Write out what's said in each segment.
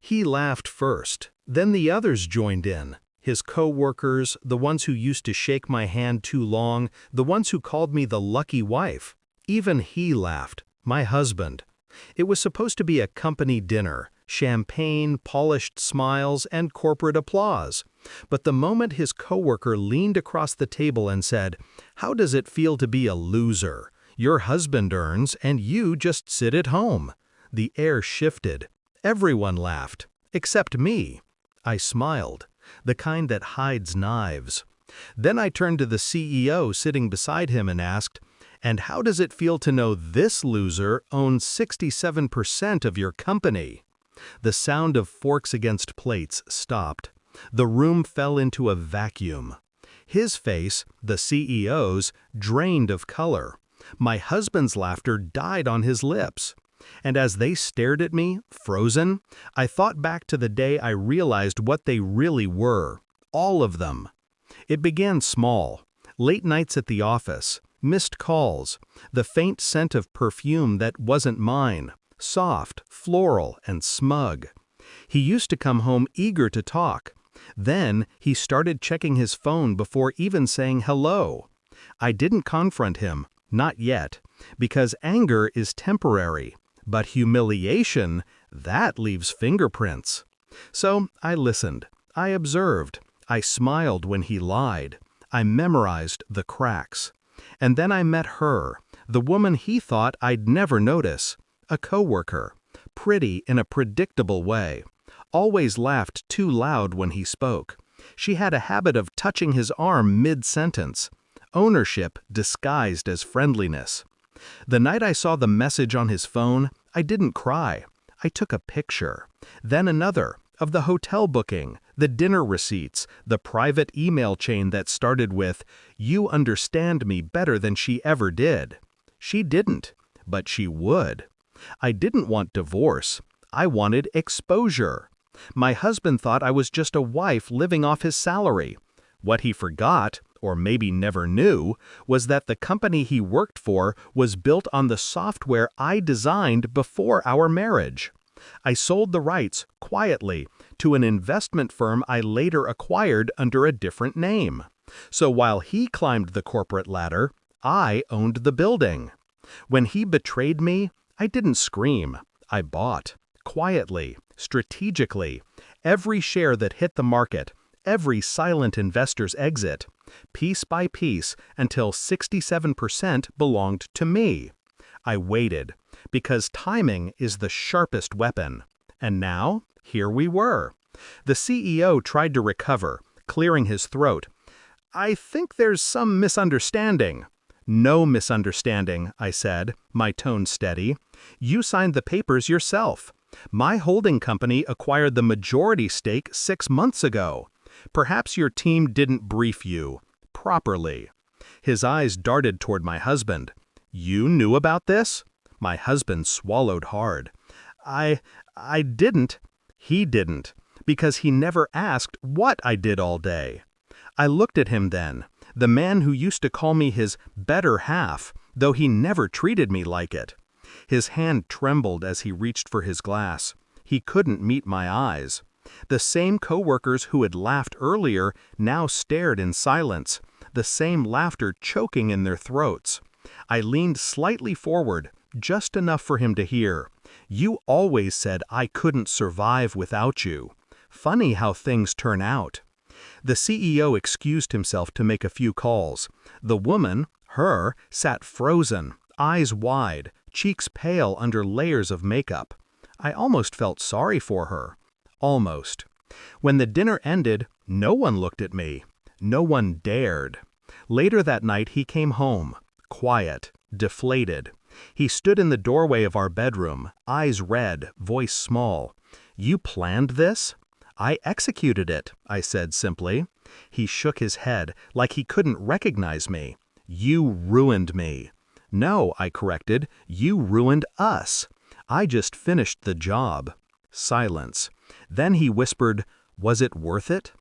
He laughed first, then the others joined in. His co-workers, the ones who used to shake my hand too long, the ones who called me the lucky wife. Even he laughed, my husband. It was supposed to be a company dinner, champagne, polished smiles, and corporate applause. But the moment his coworker leaned across the table and said, "How does it feel to be a loser? Your husband earns, and you just sit at home." The air shifted. Everyone laughed, except me. I smiled, the kind that hides knives. Then I turned to the CEO sitting beside him and asked, "And how does it feel to know this loser owns 67% of your company?" The sound of forks against plates stopped. The room fell into a vacuum. His face, the CEO's, drained of color. My husband's laughter died on his lips. And as they stared at me, frozen, I thought back to the day I realized what they really were, all of them. It began small, late nights at the office, missed calls, the faint scent of perfume that wasn't mine, soft, floral, and smug. He used to come home eager to talk. Then he started checking his phone before even saying hello. I didn't confront him, not yet, because anger is temporary. But humiliation, that leaves fingerprints. So I listened, I observed, I smiled when he lied, I memorized the cracks. And then I met her, the woman he thought I'd never notice, a coworker, pretty in a predictable way, always laughed too loud when he spoke. She had a habit of touching his arm mid-sentence, ownership disguised as friendliness. The night I saw the message on his phone, I didn't cry. I took a picture, then another, of the hotel booking, the dinner receipts, the private email chain that started with, "You understand me better than she ever did." She didn't, but she would. I didn't want divorce. I wanted exposure. My husband thought I was just a wife living off his salary. What he forgot, or maybe never knew, was that the company he worked for was built on the software I designed before our marriage. I sold the rights, quietly, to an investment firm I later acquired under a different name. So while he climbed the corporate ladder, I owned the building. When he betrayed me, I didn't scream. I bought, quietly, strategically, every share that hit the market, every silent investor's exit, piece by piece, until 67% belonged to me. I waited, because timing is the sharpest weapon. And now, here we were. The CEO tried to recover, clearing his throat. "I think there's some misunderstanding." "No misunderstanding," I said, my tone steady. "You signed the papers yourself. My holding company acquired the majority stake 6 months ago. Perhaps your team didn't brief you properly." His eyes darted toward my husband. "You knew about this?" My husband swallowed hard. I didn't." He didn't, because he never asked what I did all day. I looked at him then, the man who used to call me his better half, though he never treated me like it. His hand trembled as he reached for his glass. He couldn't meet my eyes. The same coworkers who had laughed earlier now stared in silence, the same laughter choking in their throats. I leaned slightly forward, just enough for him to hear. "You always said I couldn't survive without you. Funny how things turn out." The CEO excused himself to make a few calls. The woman, her, sat frozen, eyes wide, cheeks pale under layers of makeup. I almost felt sorry for her. Almost. When the dinner ended, no one looked at me. No one dared. Later that night he came home, quiet, deflated. He stood in the doorway of our bedroom, eyes red, voice small. "You planned this?" "I executed it," I said simply. He shook his head, like he couldn't recognize me. "You ruined me." "No," I corrected, "you ruined us. I just finished the job." Silence. Then he whispered, "Was it worth it?"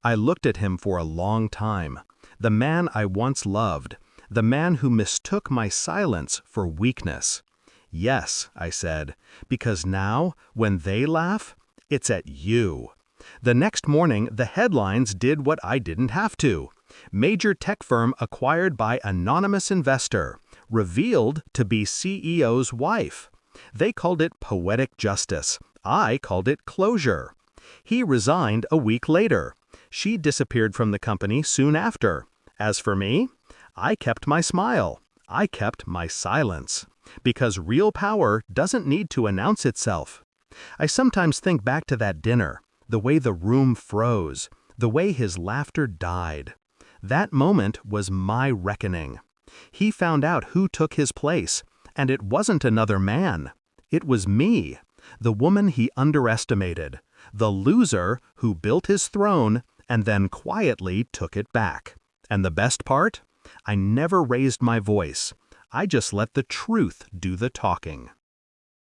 I looked at him for a long time. The man I once loved. The man who mistook my silence for weakness. "Yes," I said, "because now, when they laugh, It's at you. The next morning, the headlines did what I didn't have to. Major tech firm acquired by anonymous investor, revealed to be CEO's wife. They called it poetic justice. I called it closure. He resigned a week later. She disappeared from the company soon after. As for me, I kept my smile. I kept my silence. Because real power doesn't need to announce itself. I sometimes think back to that dinner, the way the room froze, the way his laughter died. That moment was my reckoning. He found out who took his place, and it wasn't another man. It was me, the woman he underestimated, the loser who built his throne and then quietly took it back. And the best part? I never raised my voice. I just let the truth do the talking.